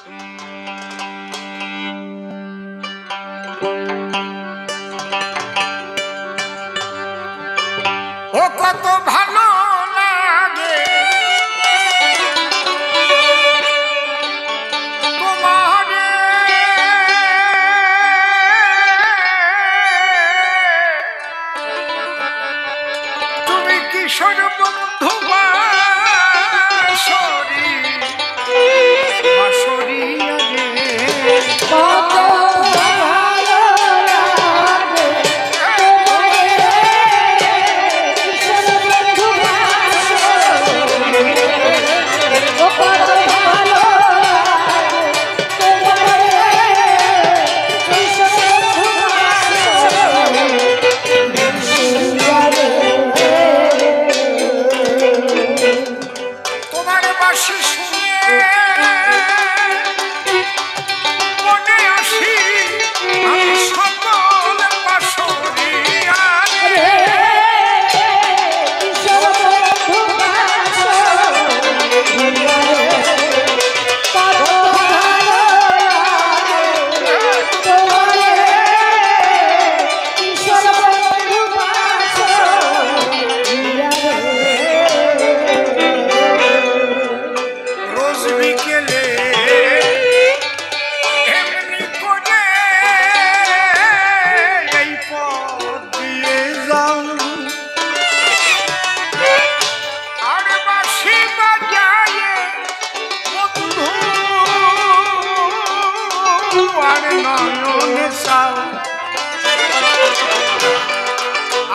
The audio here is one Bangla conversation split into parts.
ও কত ভালো লাগে তোমারে, তুমি কিশোর বন্ধু বাঁশরি বাঁশরি কত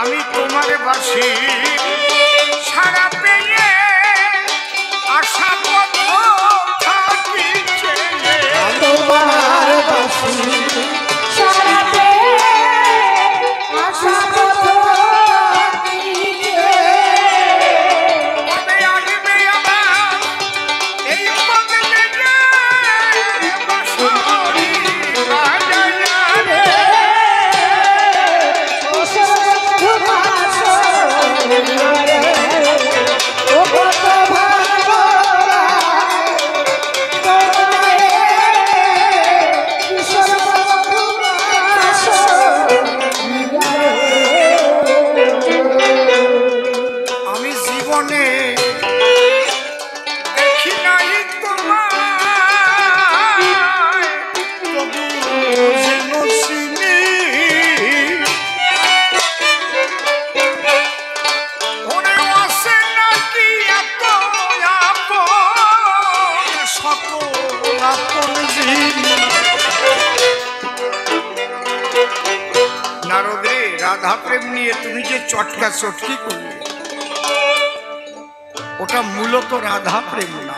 আমি তোমার বাসি সারা পেয়ে আশা পথ থাকিছে তোমার বাসি সারা পেয়ে আশা পথ থাকিছে কবে আসবে আমার এই বদলে বাঁশরি বাজায়া রে নারদে রাধা প্রেম নিয়ে তুমি যে চটকা চটকি করলে ওটা মূলত রাধা প্রেম না।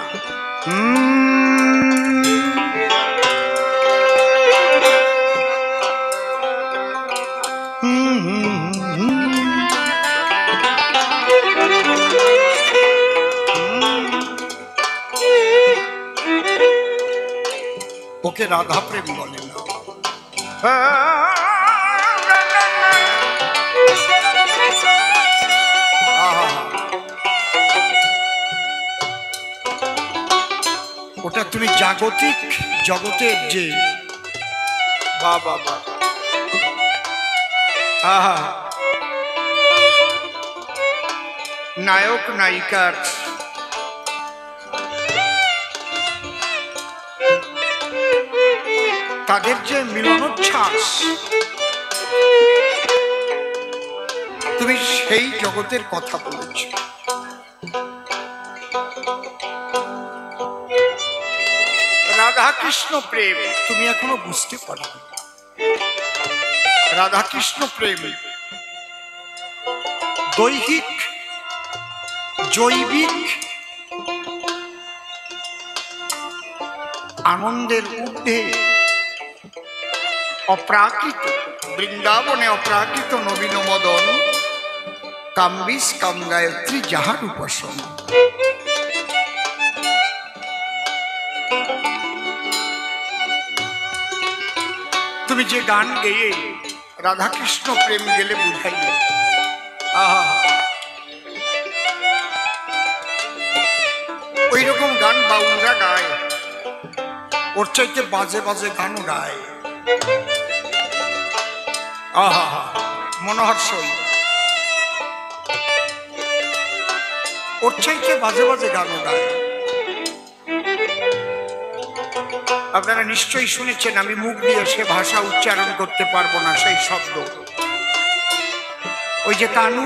ওকে রাধা প্রেম বলে না। ওটা তুমি জাগতিক জগতের যে বাবা নায়ক নায়িকার তাদের যে মিলনোচ্ছ্বাস, তুমি সেই জগতের কথা বলেছ। রাধা কৃষ্ণ প্রেম তুমি এখনো বুঝতে পারো। রাধা কৃষ্ণ প্রেম দৈহিক জৈবিক আনন্দের ঊর্ধ্বে অপ্রাকৃত বৃন্দাবনে অপ্রাকৃত নবীন মদন কাম্বিস কাম গায়ত্রী যাহার উপাসন। তুমি যে গান গেয়ে রাধাকৃষ্ণ প্রেম গেলে বুঝাইলে, আহা ওই রকম গান বাউলরা গায়, ওর চাইতে বাজে বাজে গানও গায়। আহা মনোহর সই, ওর চাইতে বাজে বাজে গানও গায়। আপনারা নিশ্চয়ই শুনেছেন, আমি মুখ দিয়ে সে ভাষা উচ্চারণ করতে পারবো না, সেই শব্দ। ওই যে কানু,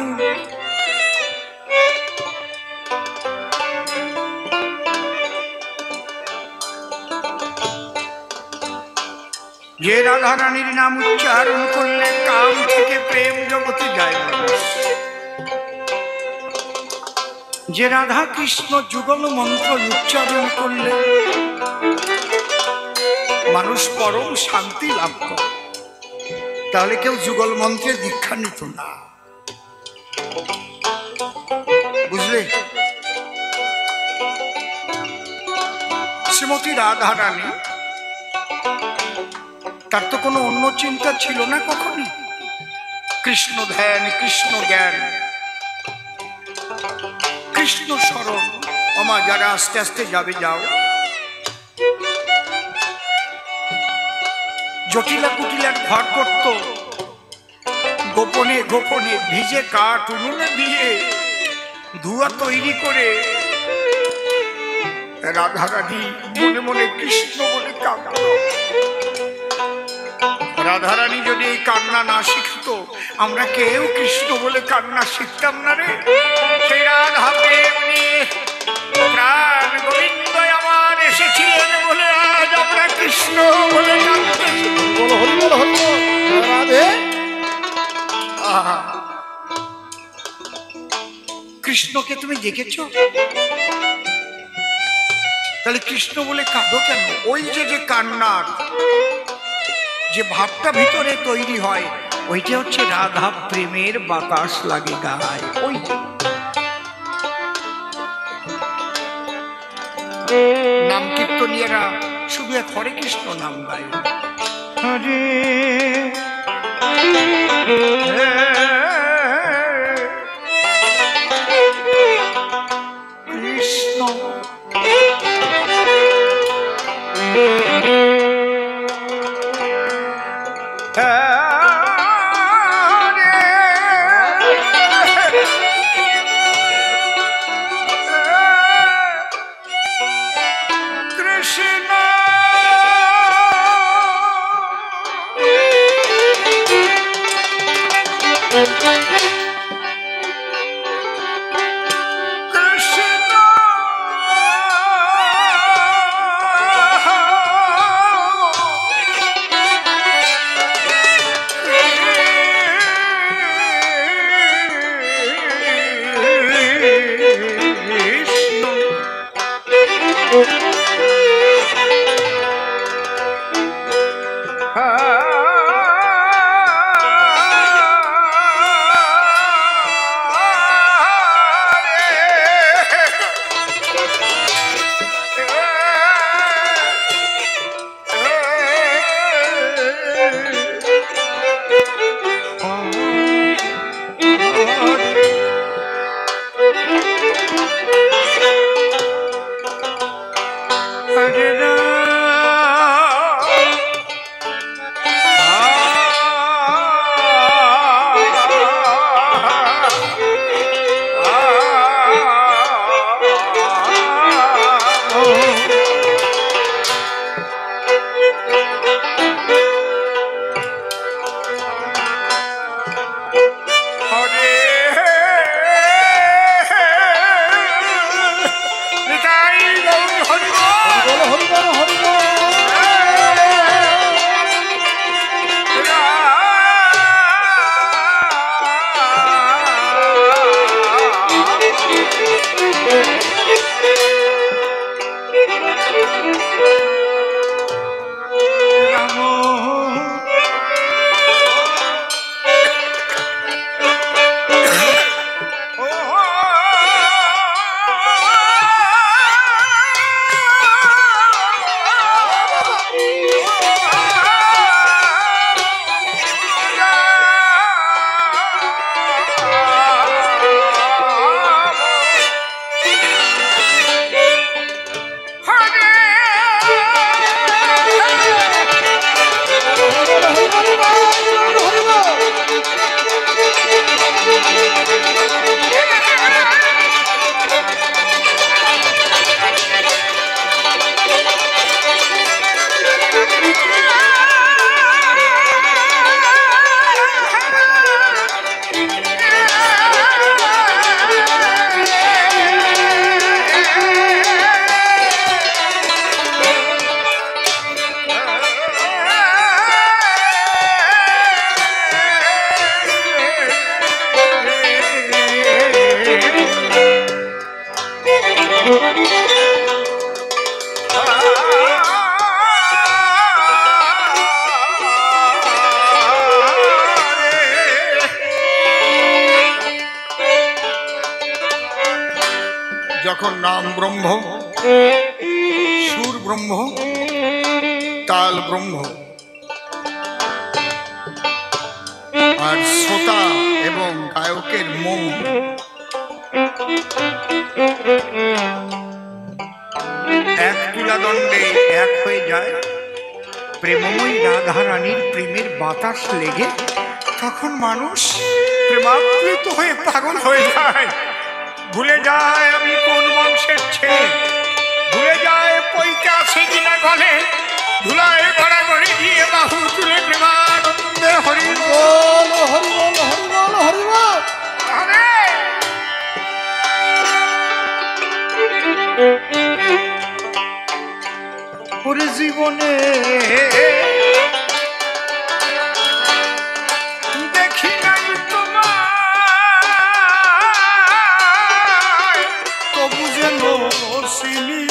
যে রাধা রানীর নাম উচ্চারণ করলে কাম থেকে প্রেম জগতে যায় মানুষ, যে রাধা কৃষ্ণ যুগল মন্ত্র উচ্চারণ করলে মানুষ পরম শান্তি লাভ করে, তাহলে কেউ যুগল মন্ত্রে দীক্ষা নিত না, বুঝলে? শ্রীমতী রাধা রানী, তার তো কোনো অন্য চিন্তা ছিল না কখনই। কৃষ্ণ ধ্যান, কৃষ্ণ জ্ঞান, কৃষ্ণ স্মরণ। আমা যারা আস্তে আস্তে যাবে যাও। জটিলা কুটিলার ঘর করত, গোপনে গোপনে ভিজে কাঠ উনুনে দিয়ে ধোঁয়া তৈরি করে রাধারানী মনে মনে কৃষ্ণ বলে কাঁদত। রাধারানী যদি এই কান্না না শিখত, আমরা কেউ কৃষ্ণ বলে কান্না শিখতাম না রে। সেই রাধা প্রেম নিয়ে প্রাণ গোবিন্দ আমার এসেছিলেন বলে আজ আমরা কৃষ্ণ বলে কাঁদতেছি। কৃষ্ণকে তুমি দেখেছ? তাহলে কৃষ্ণ বলে কাঁদো কেন? ওই যে যে কান্নার যে ভাবটা ভিতরে তৈরি হয়, ওইটা হচ্ছে রাধা প্রেমের বাতাস লাগে গায়। ওই নাম কীর্তনীয়রা শুধু এক হরে কৃষ্ণ নাম গায়। হরে কৃষ্ণ তখন নাম ব্রহ্ম, সুর ব্রহ্ম, তাল ব্রহ্ম, আর শ্রোতা এবং গায়কের মন। এক তুলাদণ্ডে এক হয়ে যায়। প্রেমময়ী রাধা রানীর প্রেমের বাতাস লেগে তখন মানুষ প্রেমাপ্লুত হয়ে পাগল হয়ে যায়, ভুলে যায় আমি কোন বংশের ছেলে, ভুলে যায় পৈতে আছে কিনা গলে, ধুলায় গড়াগড়ি দিয়ে বাহু তুলে প্রেমানন্দে হরি বল হরি বল হরি বল হরি বল। ওরে জীবনে দেখি নাই তোমায়, তবু যেন চিনি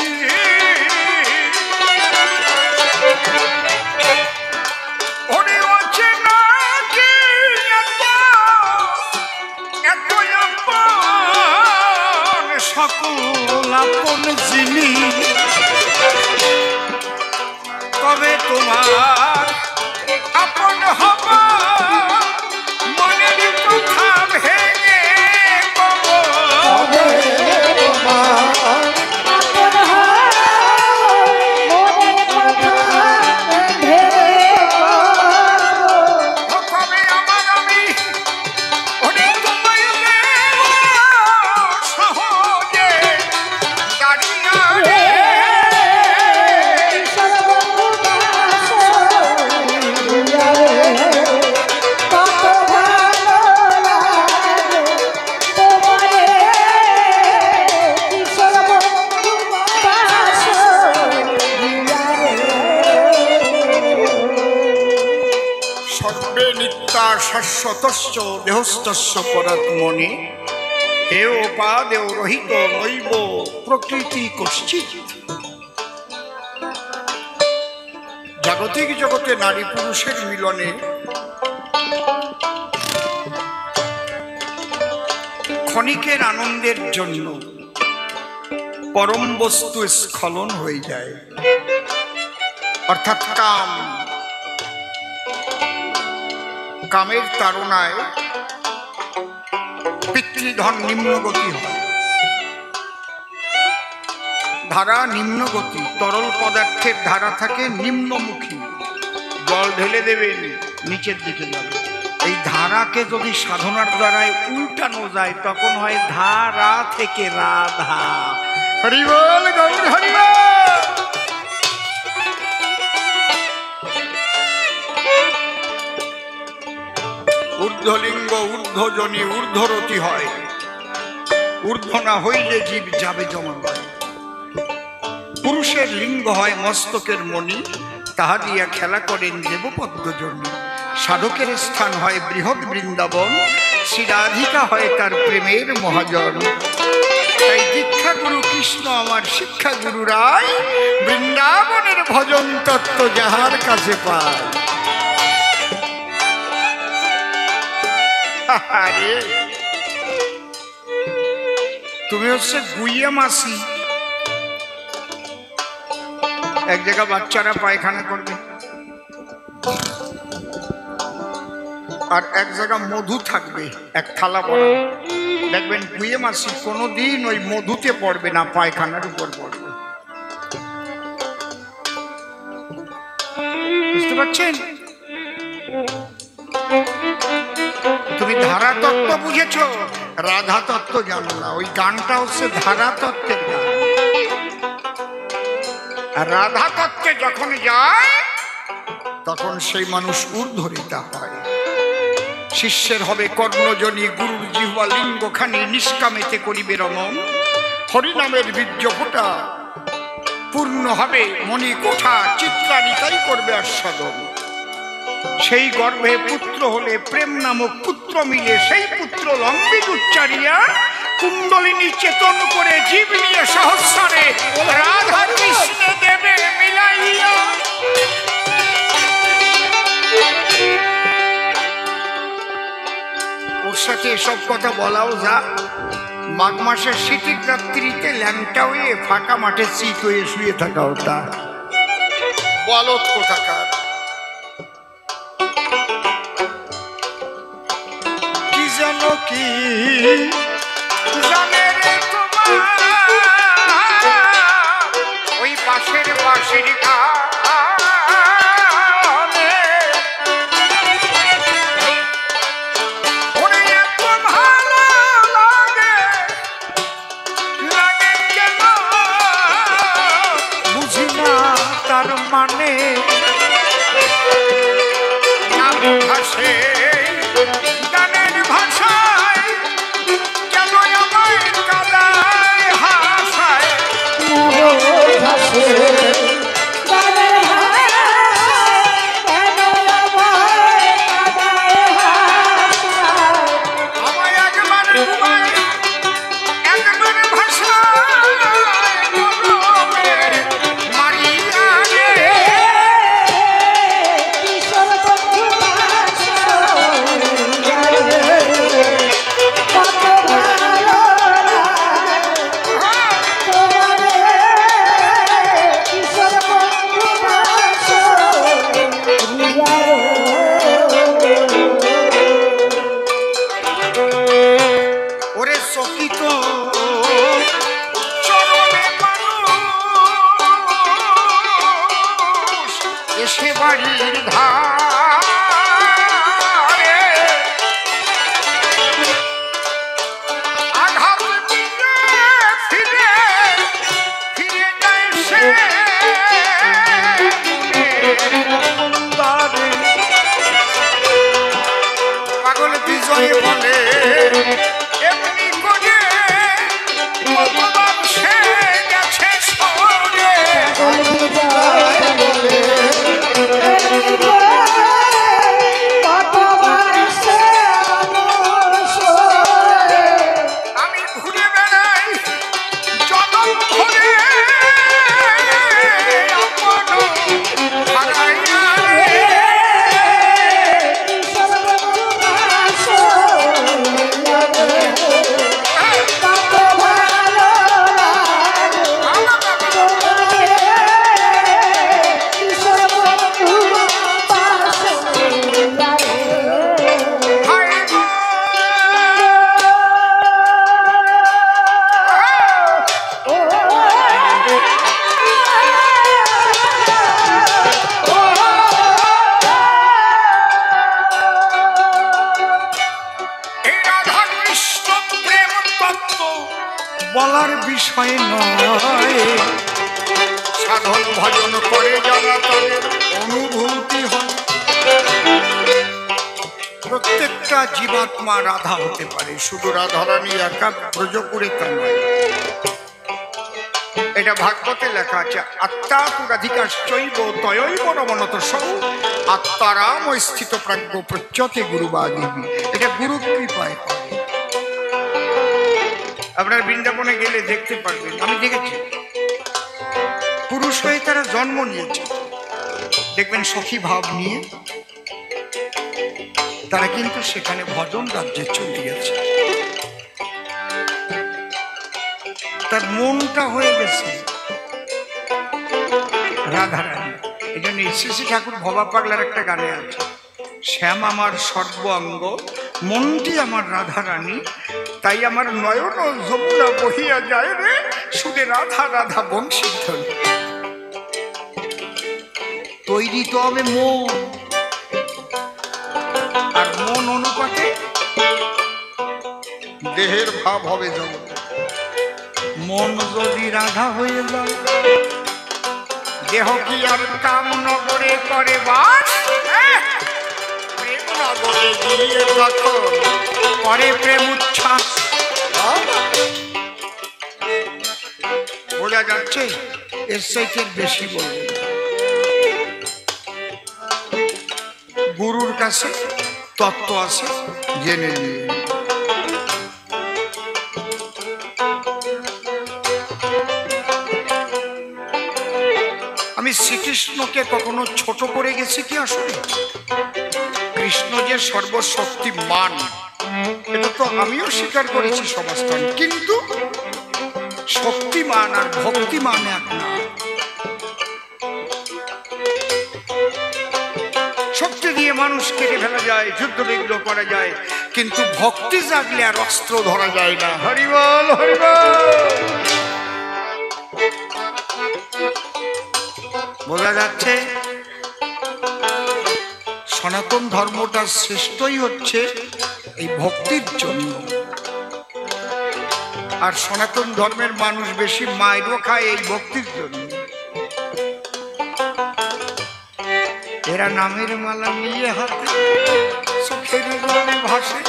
ওরে অচেনা কি এত আপন, সকল আপন জিনিস কবে তোমার আপন হব, মনের কথা ভেঙে কবে আমার আমি ওরে তোমায় সহজে দাঁড়িয়ে শাশ্বতস্য দেহস্থস্য পরাত্মনি হেও পাদেও রহিত নৈব প্রকৃতি কশ্চিৎ। জাগতিক জগতে নারী পুরুষের মিলনে ক্ষণিকের আনন্দের জন্য পরম বস্তু স্খলন হয়ে যায়, অর্থাৎ কাম। কামের তাড়নায় পিতৃধন নিম্নগতি হয়, ধারা নিম্নগতি। তরল পদার্থের ধারা থাকে নিম্নমুখী, জল ঢেলে দেবেন নিচের দিকে যাবে। এই ধারাকে যদি সাধনার দ্বারায় উল্টানো যায় তখন হয় ধারা থেকে রাধা। হরি বল গৌর হরি বল। ঊর্ধ্বলিঙ্গ ঊর্ধ্বজনী ঊর্ধ্বরতি হয়, ঊর্ধ্ব না হইলে জীব যাবে জমালয়। পুরুষের লিঙ্গ হয় মস্তকের মণি, তাহা দিয়া খেলা করেন দেবপদ্মজনী। সাধকের স্থান হয় বৃহৎ বৃন্দাবন, শ্রী রাধিকা হয় তার প্রেমের মহাজন। তাই দীক্ষা গুরু কৃষ্ণ আমার শিক্ষা গুরু রায়, বৃন্দাবনের ভজন তত্ত্ব যাহার কাছে পায়। আরে তুমি হচ্ছে গুইয়া মাসি, এক জায়গা বাচ্চারা পায়খানা করবে আর এক জায়গা মধু থাকবে এক থালা পড়া, দেখবেন গুইয়া মাসি কোনোদিন ওই মধুতে পড়বে না, পায়খানার উপর পড়বে। বুঝতে পারছেন? তুমি ধারা তত্ত্ব বুঝেছ, রাধা তত্ত্ব জানো না। ওই গানটা হচ্ছে ধারা তত্ত্বের গান। আর রাধা তত্ত্বে যখন যায় তখন সেই মানুষ ঊর্ধ্বরিতা হয়। শিষ্যের হবে কর্ণজনী, গুরুর জিহ্বা লিঙ্গখানি নিষ্কামেতে করিবে রমণ। হরিনামের বীর্য ফোঁটা পূর্ণ হবে মণি কোঠা, চিত্রানিতাই করবে আস্বাদন। সেই গর্ভে পুত্র হলে প্রেম নামক পুত্র মিলে, সেই পুত্র লম্বিত উচ্চারিয়া কুণ্ডলিনী চেতন করে জীব নিয়ে সহস্রে রাধা কৃষ্ণ দেবে মিলাইয়া। ওর সাথে এসব কথা বলাও যা, মাঘ মাসের শীতের রাত্রিতে ল্যাংটা হয়ে ফাঁকা মাঠে চিত হয়ে শুয়ে থাকা ওটা বলত কোথাকার। কি জানো কি জানে রে তোমার ওই বাঁশের বাঁশির গানে ওরে এত ভালো লাগে লাগে কেন বুঝি না তার মানে নাম ভাসে গানের ভাষায় কেন আমায় কাদায় হাসায় আমায় একবার ঘুমায় একবার ভাষায় মারিয়া রে ওরে চকিত চরণে মানুষ এসে বাড়ির ধারে আঘাত দিয়ে ফিরে ফিরে যায় সে দ্বারে। পাগল বিজয় বলে এমনি করে ভগবান সে গেছে সরে। আমি ঘুরে বেড়াই জনম ধরে আপন হারাইয়া রে। এই রাধা কৃষ্ণ প্রেম তত্ত্ব বলার বিষয় নয়, সাধন ভজন করে যারা তাদের অনুভূতি হয়। প্রত্যেকটা জীবাত্মা রাধা হতে পারে, শুধু রাধারানী একা ব্রজ করে তা নয়। এটা ভাগবতে লেখা আছে, আত্মা পুরাধিকাশ্চৈব তয়ৈব রমণত সৌ আত্মারাম স্থিত প্রাজ্ঞ প্রচ্যতে গুরুবাদিবি। এটা গুরু কৃপায় হয়। আপনার বৃন্দাবনে গেলে দেখতে পারবেন, আমি দেখেছি পুরুষ হয়ে তারা জন্ম নিয়েছে, দেখবেন সখী ভাব নিয়ে তারা কিন্তু সেখানে ভজন রাজ্যে চলে গেছে। তার মনটা হয়ে গেছে রাধারানী। এই জন্য শ্রী ঠাকুর ভবা পাগলার একটা গানে আছে, শ্যাম আমার সর্বাঙ্গ মনটি আমার রাধারানী, তাই আমার নয়ন যমুনা বহিয়া যায় রে সুদে রাধা রাধা বংশীধ্বনি। তৈরি তো হবে মন, আর মন অনুপাতে দেহের ভাব হবে জগতে। মন যদি রাধা হয়ে যায়, দেহ কি আর কাম নগরে করে বাস? প্রেম নগরে গিয়ে তখন করে প্রেম উচ্ছ্বাস। বোঝা যাচ্ছে, এর চাইতে বেশি বলবো। গুরুর কাছে তত্ত্ব আছে, জেনে নিয়ে। আমি শ্রীকৃষ্ণকে কখনো ছোট করে গেছি কি? আসলে কৃষ্ণ যে সর্বশক্তিমান এটা তো আমিও স্বীকার করেছি সমাজটান, কিন্তু শক্তিমান আর ভক্তিমান এক না। শক্তি দিয়ে মানুষ কেটে ফেলা যায়, যুদ্ধ বিগ্রহ করা যায়, কিন্তু ভক্তি জাগলে আর অস্ত্র ধরা যায় না। হরিবল হরিবল। বোঝা যাচ্ছে সনাতন ধর্মটা শ্রেষ্ঠই হচ্ছে এই ভক্তির জন্য। আর সনাতন ধর্মের মানুষ বেশি মাইরও খায় এই ভক্তির জন্য। এরা নামের মালা নিয়ে হাতে চোখের জলে ভাসে,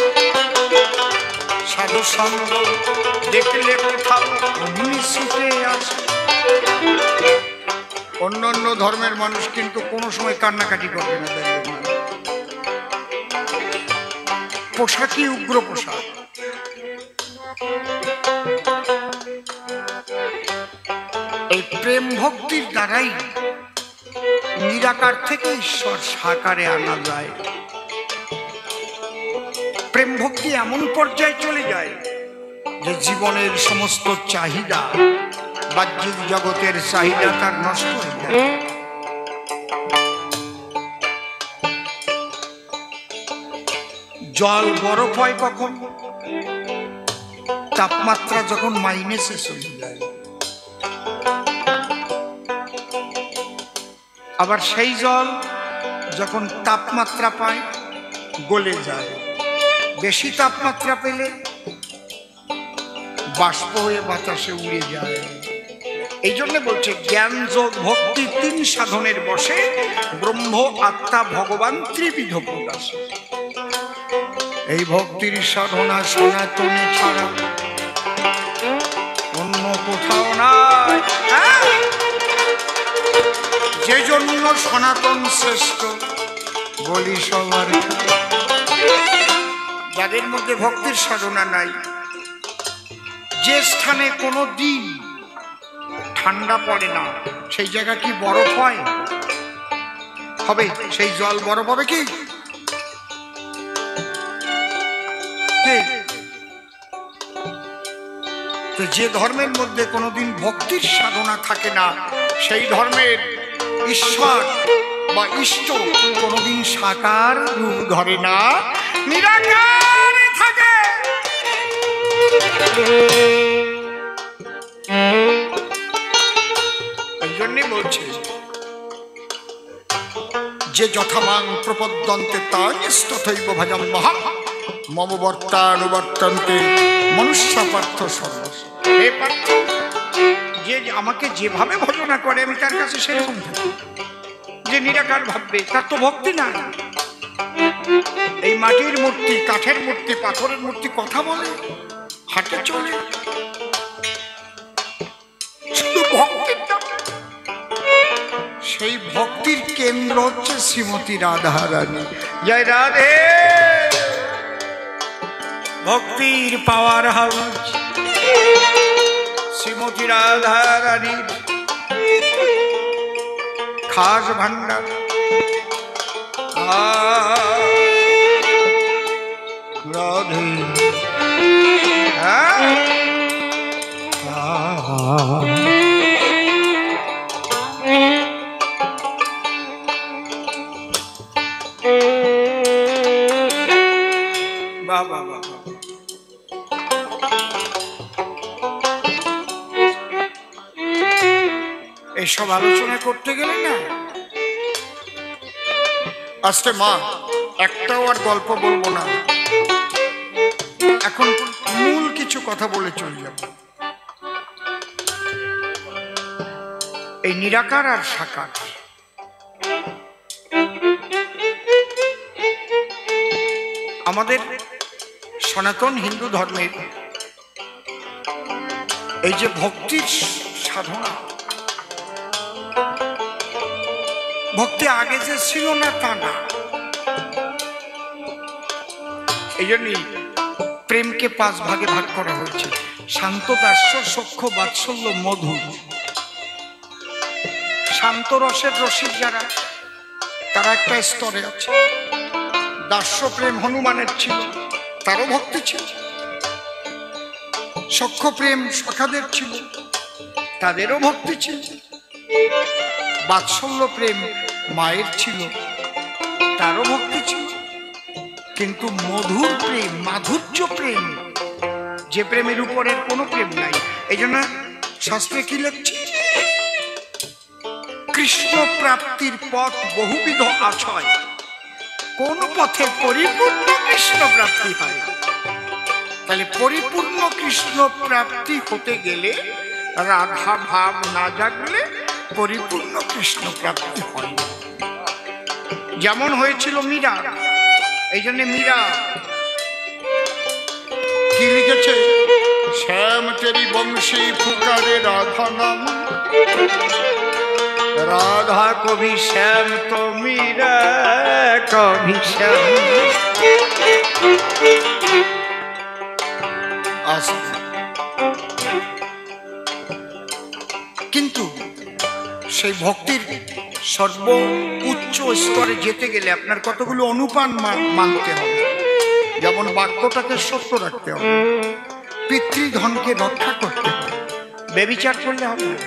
সাধু সঙ্গ দেখলে কোথাও অমনি ছুটে আসে। অন্যান্য ধর্মের মানুষ কিন্তু কোনো সময় কান্নাকাটি করবে না, দেখবেন না। পোশাকই উগ্র পোশাক। এই প্রেম ভক্তির দ্বারাই নিরাকার থেকে ঈশ্বর সাকারে আনা যায়। প্রেম ভক্তি এমন পর্যায়ে চলে যায় যে জীবনের সমস্ত চাহিদা, বাহ্যিক জগতের চাহিদা তার নষ্ট হয়ে যায়। জল বরফ হয় কখন? তাপমাত্রা যখন মাইনাসে চলে যায়। আবার সেই জল যখন তাপমাত্রা পায় গলে যায়। বেশি তাপমাত্রা পেলে বাষ্প হয়ে বাতাসে উড়ে যায়। এই জন্য বলছে জ্ঞান যোগ ভক্তি তিন সাধনের বসে, ব্রহ্ম আত্মা ভগবান ত্রিবিধ প্রকাশ। এই ভক্তির সাধনা সনাতনে ছাড়া অন্য কোথাও নাই। যে জন্য সনাতন শ্রেষ্ঠ বলি সবার। যাদের মধ্যে ভক্তির সাধনা নাই, যে স্থানে কোনো দিন ঠান্ডা পড়ে না সেই জায়গা কি বরফ হয়? হবে? সেই জল বরফ হবে কি? তো যে ধর্মের মধ্যে কোনোদিন ভক্তির সাধনা থাকে না, সেই ধর্মের ঈশ্বর বা ইষ্ট কোনোদিন সাকার রূপ ধরে না, নিরাকার থাকে। এই জন্যই বলছে যে যথামাং প্রপদ্যন্তে তাস্তথৈব ভজম মহা মম বর্তানুবর্তন্তে মনুষ্য পার্থ সর্বস্ব। হে পার্থ, যে আমাকে যেভাবে ভজনা করে আমি তার কাছে সেরকম থাকি। যে নিরাকার ভাববে তার তো ভক্তি নাই। এই মাটির মূর্তি, কাঠের মূর্তি, পাথরের মূর্তি কথা বলে, হাঁটে চলে, শুধু ভক্তির নাম। সেই ভক্তির কেন্দ্র হচ্ছে শ্রীমতী রাধা রানী। জয় রাধে। ভক্তির পাওয়ার হাউস শ্রীমতী রাধা রানীর খাস ভান্ডার। রাধে বাবা বাবা। এইসব আলোচনা করতে গেলে না, আজকে মা একটাও আর গল্প বলবো না, এখন মূল কিছু কথা বলে চলে যাব। এই নিরাকার আর সাকার, আমাদের সনাতন হিন্দু ধর্মের এই যে ভক্তির সাধনা, ভক্তি আগে যে ছিল না তা না। এই জন্যই প্রেমকে 5 ভাগে ভাগ করা হয়েছে। শান্ত, দাস্য, সখ্য, বাৎসল্য, মধুর। শান্ত রসের রসিক যারা, তারা একটা স্তরে আছে। দাস্য প্রেম হনুমানের ছিল, তারও ভক্তি ছিল। সখ্য প্রেম সখাদের ছিল, তাদেরও ভক্তি ছিল। বাৎসল্য প্রেম মায়ের ছিল, তারও ভক্তি ছিল। কিন্তু মধুর প্রেম, মাধুর্য প্রেম, যে প্রেমের উপরের কোনো প্রেম নাই। এই জন্য শাস্ত্রে কি লিখছে? কৃষ্ণ প্রাপ্তির পথ বহুবিধ আছয়, কোন পথে পরিপূর্ণ কৃষ্ণ প্রাপ্তি হয়। তাহলে পরিপূর্ণ কৃষ্ণ প্রাপ্তি হতে গেলে রাধা ভাব না জাগলে পরিপূর্ণ কৃষ্ণ প্রাপ্তি হয়। যেমন হয়েছিল মীরা। এই জন্য মীরা কি লিখেছে? শ্যাম তেরি বংশী পুকারে রাধা নাম, রাধা কবি শ্যাম তো মীরা কবি শ্যাম। কিন্তু সেই ভক্তির সর্ব উচ্চ স্তরে যেতে গেলে আপনার কতগুলো অনুপান মানতে হবে। যেমন বাক্যটাকে সত্য রাখতে হবে, পিতৃধনকে রক্ষা করতে হবে, ব্যভিচার করলে হবে না।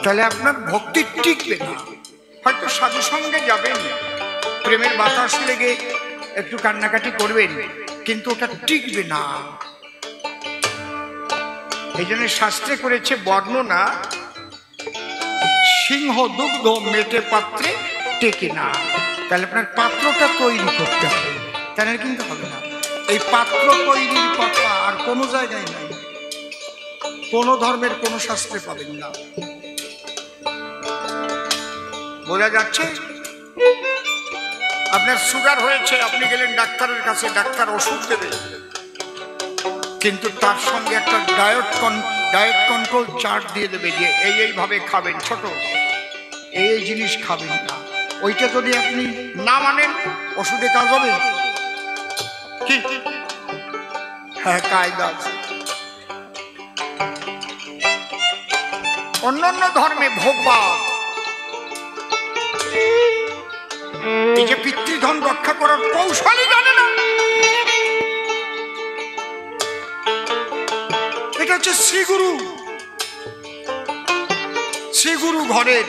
তাহলে আপনার ভক্তি টিকবে না। হয়তো সাধু সঙ্গে যাবেন, প্রেমের বাতাস লেগে একটু কান্নাকাটি করবেন, কিন্তু ওটা টিকবে না। এই জন্য শাস্ত্রে করেছে বর্ণনা, সিংহ দুগ্ধ মেটে পাত্রে টেকে না। তাহলে আপনার পাত্রটা তৈরি করতে হবে, তাহলে কিন্তু হবে না। এই পাত্র তৈরির কথা আর কোনো জায়গায় নাই, কোনো ধর্মের কোনো শাস্ত্রে পাবেন না। বোঝা যাচ্ছে? আপনার সুগার হয়েছে, আপনি গেলেন ডাক্তারের কাছে, ডাক্তার ওষুধ দেবে, কিন্তু তার সঙ্গে একটা ডায়েট কন্ট্রোল চার্ট দিয়ে দেবে যে এইভাবে খাবেন, ছোট এই জিনিস খাবেন না। ওইটা যদি আপনি না মানেন, ওষুধে কাজ হবে কি? হ্যাঁ, কায়দা আছে। অন্যান্য ধর্মে ভোগবাদ, এই যে পিতৃধন রক্ষা করার কৌশলই জানে না। এটা হচ্ছে শ্রীগুরু, শ্রীগুরু ঘরের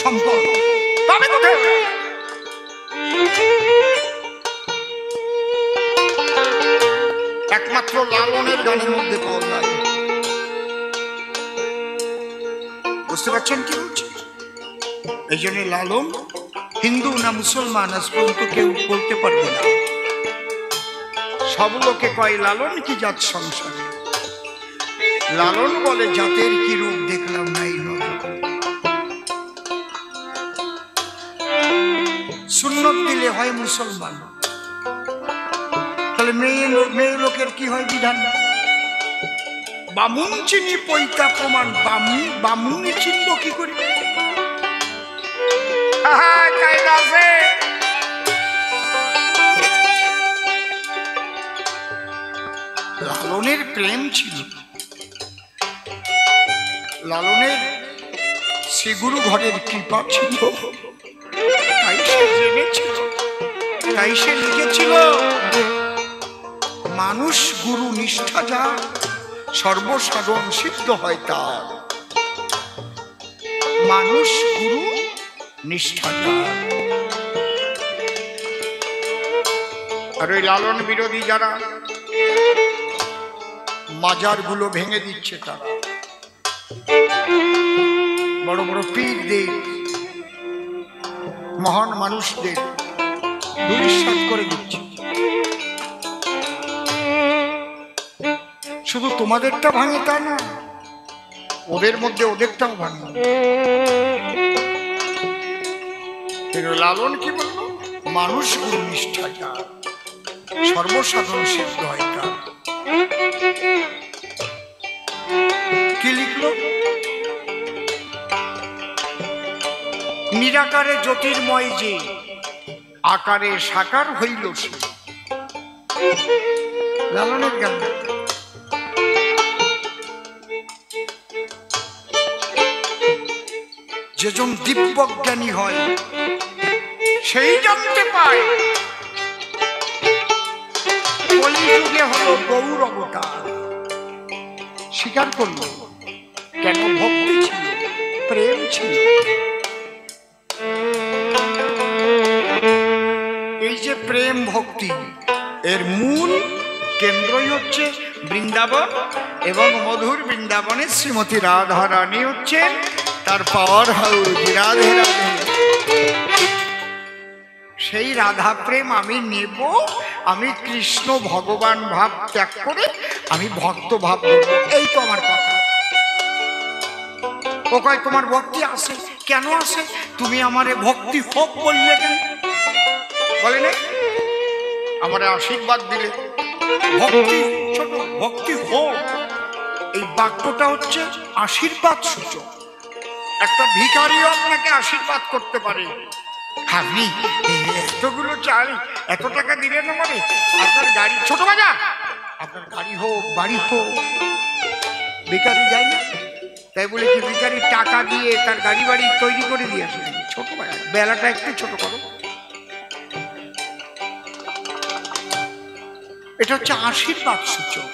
সম্পদ। তবে কোথায়? একমাত্র লালনের গানের মধ্যে পাওয়া যায়। বুঝতে পারছেন কি বলছি? এই জন্য লালন হিন্দু না মুসলমান আজ পর্যন্ত কেউ বলতে পারবে না। সব লোকে কয় লালন কি জাত সংসারে, লালন বলে জাতের কি রূপ দেখলাম নাই নজর। সুন্নত দিলে হয় মুসলমান, তাহলে মেয়ে লোকের কি হয় বিধান? বামুন চিনি পৈতা প্রমাণ, বামুনি চিনব কি করি? লালনের প্রেম ছিল, লালনের শ্রীগুরু ঘরের কৃপা ছিল, তাই সে জেনেছিল, তাই সে লিখেছিল, মানুষ গুরু নিষ্ঠা যা সর্বসাধন সিদ্ধ হয় তার। মানুষ গুরু নিষ্ঠা যা। আর ওই লালন বিরোধী যারা মাজার গুলো ভেঙে দিচ্ছে, তারা বড় বড় পীরদের, মহান মানুষদের ধূলিসাৎ করে দিচ্ছে। শুধু তোমাদেরটা ভাঙে তা না, ওদের মধ্যে ওদেরটাও ভাঙে। লালন কি বলল? মানুষ গুরু নিষ্ঠা যা সর্বসাধন সিদ্ধ হয় তার। কি লিখল? নিরাকারে জ্যোতির্ময় যে আকারে সাকার হইল সে। লালনের গান। যেজন দিব্যজ্ঞানী হয় সেই জানতে পায় কলিযুগে হলো গৌর অবতার, স্বীকার করলো। কেন? ভক্তি ছিল, প্রেম ছিল। এই যে প্রেম ভক্তি, এর মূল কেন্দ্রই হচ্ছে বৃন্দাবন, এবং মধুর বৃন্দাবনে শ্রীমতী রাধা রানী হচ্ছেন তার পাওয়ার হাউস। রাধে রাধে। সেই রাধা প্রেম আমি নেব, আমি কৃষ্ণ ভগবান ভাব ত্যাগ করে আমি ভক্ত ভাব নেব। এই তো আমার কথা। ও কয় তোমার ভক্তি আছে, কেন আছে? তুমি আমারে ভক্তি হোক বললে কেন? বলে না আমারে আশীর্বাদ দিলে ভক্তি, ছোট ভক্তি হোক, এই বাক্যটা হচ্ছে আশীর্বাদ সূচক। একটা ভিখারিও আপনাকে আশীর্বাদ করতে পারে। আপনি এতগুলো চাল এত টাকা দিলেন আমারে, আপনার গাড়ি, ছোট বাজা, আপনার গাড়ি হোক বাড়ি হোক, ভিখারি যায় না? তাই বলে কি ভিখারি টাকা দিয়ে তার গাড়ি বাড়ি তৈরি করে দিয়ে আসে? ছোট বাজা, বেলাটা একটু ছোট করো। এটা হচ্ছে আশীর্বাদ সূচক।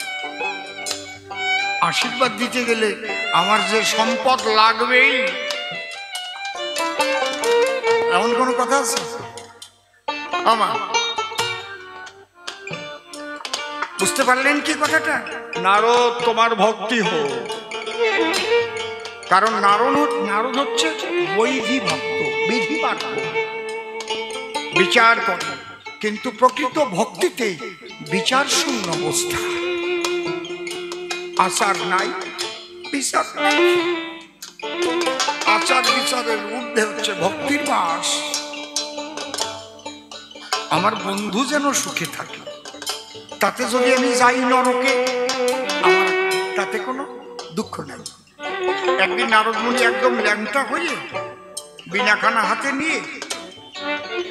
আশীর্বাদ দিতে গেলে আমার যে সম্পদ লাগবেই, এমন কোন কথা আছে? আমার বুঝতে পারলেন কি কথাটা? নারদ তোমার ভক্তি হোক, কারণ নারদ হচ্ছে বৈধি ভক্ত, বিধি পাঠ বিচার করে, কিন্তু প্রকৃত ভক্তিতে বিচার শূন্য অবস্থা, আচার নাই, বিচার নাই। আচার বিচারের ঊর্ধ্বে হচ্ছে ভক্তির বাস। আমার বন্ধু যেন সুখে থাকে, তাতে যদি আমি যাই নরকে, আমার তাতে কোনো দুঃখ নাই। একদিন নারদমুনি একদম ল্যাংটা হয়ে বিনাখানা হাতে নিয়ে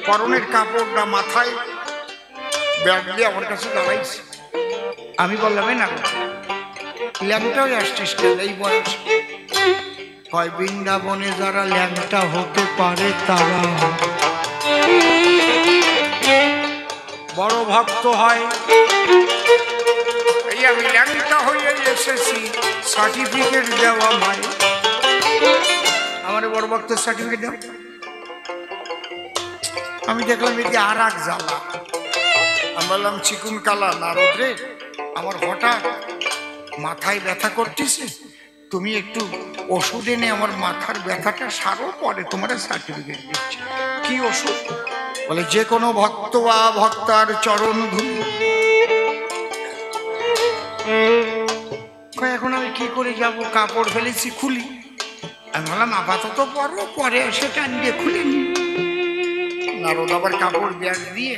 পরনের কাপড়টা মাথায় ব্যাগ দিয়ে আমার কাছে দাঁড়াইছে। আমি বললাম না ল্যাংটা হয়ে আসছিস কেন এই বয়স? হয় বৃন্দাবনে যারা ল্যাংটা হতে পারে তারা বড় ভক্ত হয়। এই আমি ল্যাংটা হয়ে এসেছি, সার্টিফিকেট দেওয়া ভাই, আমার বড় ভক্তের সার্টিফিকেট দাও। আমি দেখলাম এটি আর এক জ্বালা। আমি বললাম চিকুন কালা নারদ রে, আমার হঠাৎ মাথায় ব্যথা করতেছে, তুমি একটু ওষুধ এনে আমার মাথার ব্যথাটা সারো, পরে তোমার সার্টিফিকেট দিচ্ছি। কি ওষুধ? বলে যে কোনো ভক্ত বা ভক্তার চরণ ধুলি। এখন আমি কি করে যাব? কাপড় ফেলেছি, খুলি। আমি বললাম আপাতত পরো, পরে এসে টান দিয়ে খুলে নি। নারদ আবার কাপড় ব্যাগ দিয়ে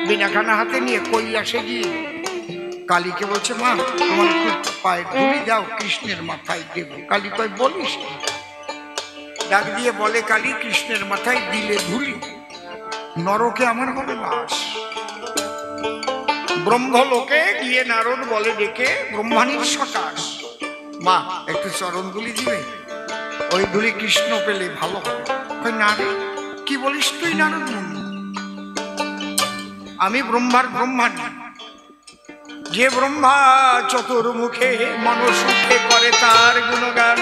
বিনাখানা হাতে নিয়ে কৈলাসে গিয়ে কালীকে বলছে, মা আমার একটু পায়ে ধুলি দাও, কৃষ্ণের মাথায় দেব। কালী কয় বলিস? ডাক দিয়ে বলে কালী, কৃষ্ণের মাথায় দিলে ধুলি নরকে আমার হবে বাস। ব্রহ্মলোকে গিয়ে নারদ বলে ডেকে, ব্রহ্মাণীর সকাশ, মা একটু চরণ ধুলি দিবে, ওই ধুলি কৃষ্ণ পেলে ভালো হবে। না রে, কি বলিস তুই নারদ মুনি? আমি ব্রহ্মার ব্রহ্মাণী, যে ব্রহ্মা চতুর্মুখে মনসুখে করে তার গুণগান,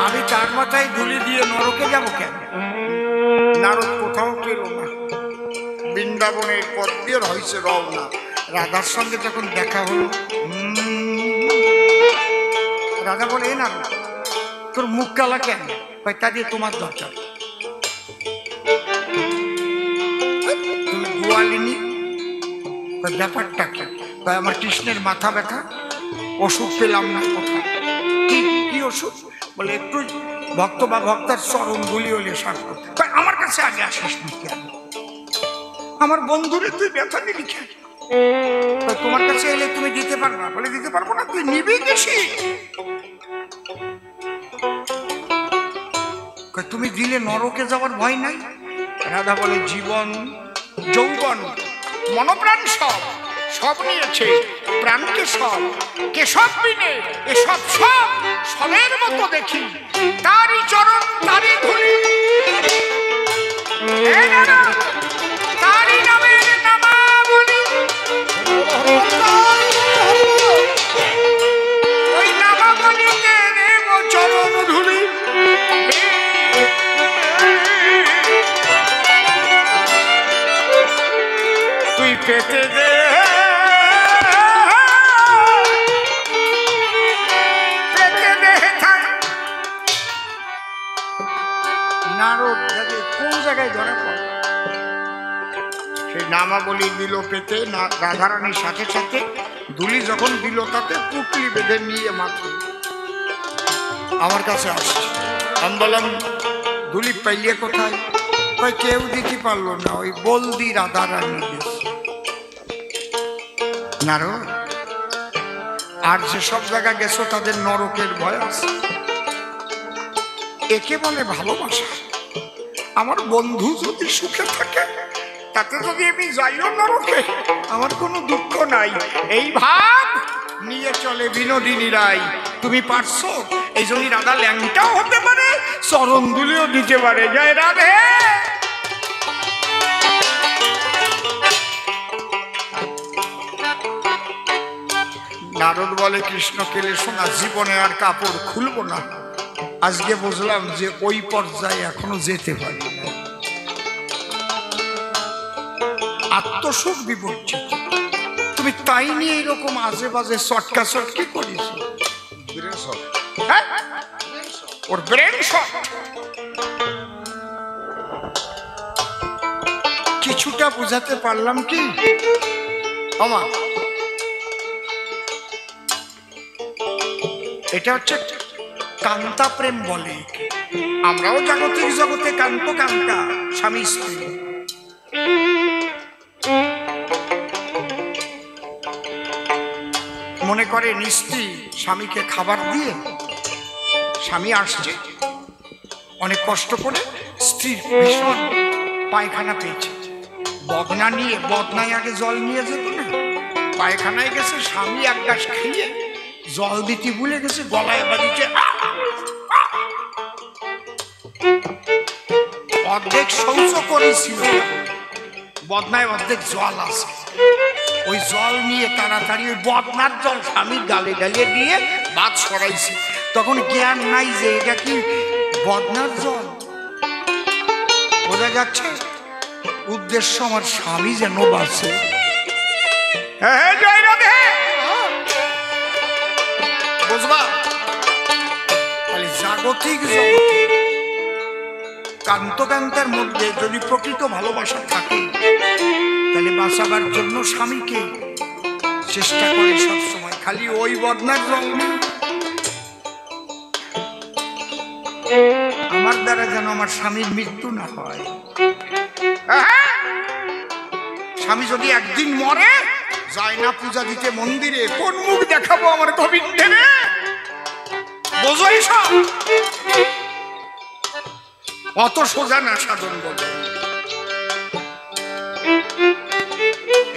আমি তার মাথায় ধুলি দিয়ে নরকে যাব কেন? নারদ কোথাও পেল না। বৃন্দাবনের পথ দিয়ে হয়েছে রওনা। রাধার সঙ্গে যখন দেখা হলো, রাধা বলে, এ নারদ তোর মুখ কালা কেন? তা দিয়ে তোমার দরকার, তুমি গোয়ালিনী। ব্যাপারটা কি? আমার কৃষ্ণের মাথা ব্যথা, ওষুধ পেলাম না কোথায়। কি ওষুধ? বলে একটু ভক্ত বা ভক্তার চরণ ধুলি হলে সার করতে। আমার কাছে আগে আসিস না কেন? আমার বন্ধুরে তুই ব্যথা নিবি কেন? তোমার কাছে এলে তুমি দিতে পারবা? বলে দিতে পারবো না। তুই নিবি বেশি, তুমি দিলে নরকে যাওয়ার ভয় নাই? রাধা বলে জীবন যৌবন মনপ্রাণ সব সব নিয়েছে, প্রাণকে সব কেশব বিনে এসব সব সবের মতো দেখি, তারই চরণ তারই ধুলি, তারই নামে পেতে দে, পেতে দে। নারদ কোন জায়গায় ধরে পড়ে, সেই নামাবলী দিল পেতে, না রাধারানীর সাথে সাথে দুলি যখন দিল তাতে পুটলি বেঁধে নিয়ে মাত্র আমার কাছে আসছে। আমি বললাম দুলি পাইলে কোথায়? কেউ দিতে পারলো না, ওই বলদি রাধারানী দিয়েছে। নারদ, আর যেসব জায়গা গেছো তাদের নরকের ভয় আছে, একে বলে ভালোবাসা। আমার বন্ধু যদি সুখে থাকে তাতে যদি আমি যাইও নরকে, আমার কোনো দুঃখ নাই। এই ভাব নিয়ে চলে বিনোদিনী রায়। তুমি পারছো, এই জন্য রাধা ল্যাংটাও হতে পারে, চরণ দুলিও দিতে পারে। জয় রাধে। নারদ বলে কৃষ্ণ কেলে শোনা, জীবনে আর কাপড় খুলবো না। আজকে বুঝলাম যে ওই পর্যায়ে এখনো যেতে পারি। আত্মসুখ বিবর্জিত, তুমি তাই নিয়ে এরকম আজে বাজে চটকা চটকি করিস। ওর ব্রেন শট। কিছুটা বুঝাতে পারলাম কি? এটা হচ্ছে কান্তা প্রেম বলে। আমরাও জাগতিক জগতে কান্ত কান্তা, স্বামী স্ত্রী। মনে করে স্ত্রী স্বামীকে খাবার দিয়ে, স্বামী আসছে অনেক কষ্ট করে, স্ত্রীর ভীষণ পায়খানা পেয়েছে, বদনা নিয়ে, বদনায় আগে জল নিয়ে যেত না, পায়খানায় গেছে, স্বামী এক গ্লাস খেয়ে জল দিতে ভুলে গেছে, গলায় বাড়িতে অর্ধেক শৌচ করেছিল, বদনায় অর্ধেক জল আছে। ওই জল নিয়ে তাড়াতাড়ি ওই বদনার জল স্বামীর গালে গালে দিয়ে ভাত সরাইছে। তখন জ্ঞান নাই যে এটা কি বদনার জল। বোঝা যাচ্ছে উদ্দেশ্য আমার স্বামী যেন বাঁচে। বুঝবা? তাহলে জাগতিক জগতে কান্তকান্তার মধ্যে যদি প্রকৃত ভালোবাসা থাকে, তাহলে বাঁচাবার জন্য স্বামীকে চেষ্টা করে সবসময়। খালি ওই বদনার জল আমার দ্বারা যেন আমার স্বামীর মৃত্যু না হয়। স্বামী যদি একদিন মরে, যায় না পূজা দিতে মন্দিরে, কোন মুখ দেখাবো আমার গোবিন্দের? বোঝো এসব? অত সোজা না সাধন বলে।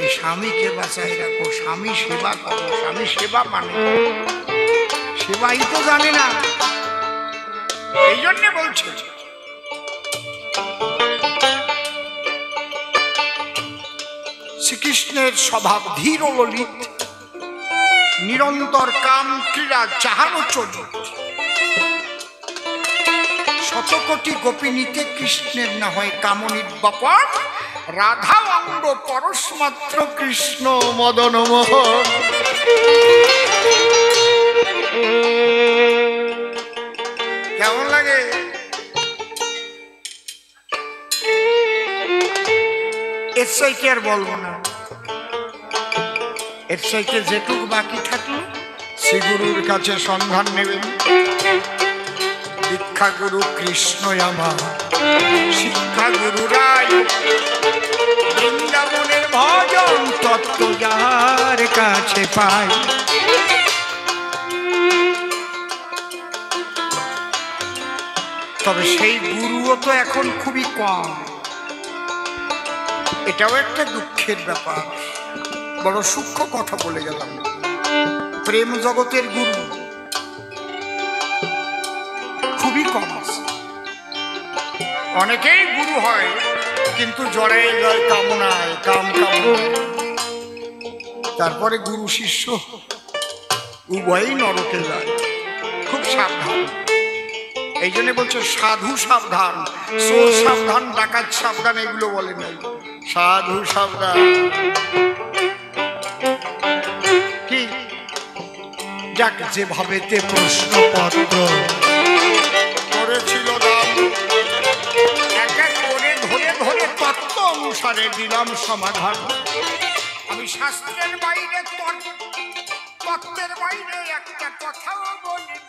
এই স্বামীকে বাঁচাই রাখো, স্বামী সেবা করো। স্বামী সেবা মানে সেবাই তো জানে না, এই জন্য বলছে শ্রীকৃষ্ণের স্বভাব ধীর ও ললিত, নিরন্তর কাম ক্রীড়া চাহানো চলিত। শতকোটি গোপিনীতে কৃষ্ণের না হয় কামনির ব্যাপার, রাধা অঙ্গ পরশমাত্র কৃষ্ণ মদন মোহন। কেমন লাগে? এর চাইতে আর বলবো না। এর চাইতে যেটুকু বাকি থাকলো শ্রীগুরুর কাছে সন্ধান নেবেন। দীক্ষা গুরু কৃষ্ণ আমার, শিক্ষা গুরু রায়, বৃন্দাবনের ভজন তত্ত্ব যার কাছে পাই। তবে সেই গুরুও তো এখন খুবই কম, এটাও একটা দুঃখের ব্যাপার। বড় সূক্ষ্ম কথা বলে গেলাম। প্রেম জগতের গুরু খুবই কম আছে। অনেকেই গুরু হয় কিন্তু জড়ায় যায় কামনায়, কাম কামনায়। তারপরে গুরু শিষ্য উভয়ই নরকে যায়। খুব সাবধান। এই জন্য বলছে সাধু সাবধান, চোর সাবধান, ডাকাত সাবধান, এগুলো বলে নাই। সাধু সাবধান। কি যাক, যেভাবে প্রশ্নপত্র করেছিল দাম, এক এক করে ধরে ধরে তত্ত্ব অনুসারে দিলাম সমাধান। আমি শাস্ত্রের বাইরে তত্ত্বের বাইরে একটা কথাও বলি।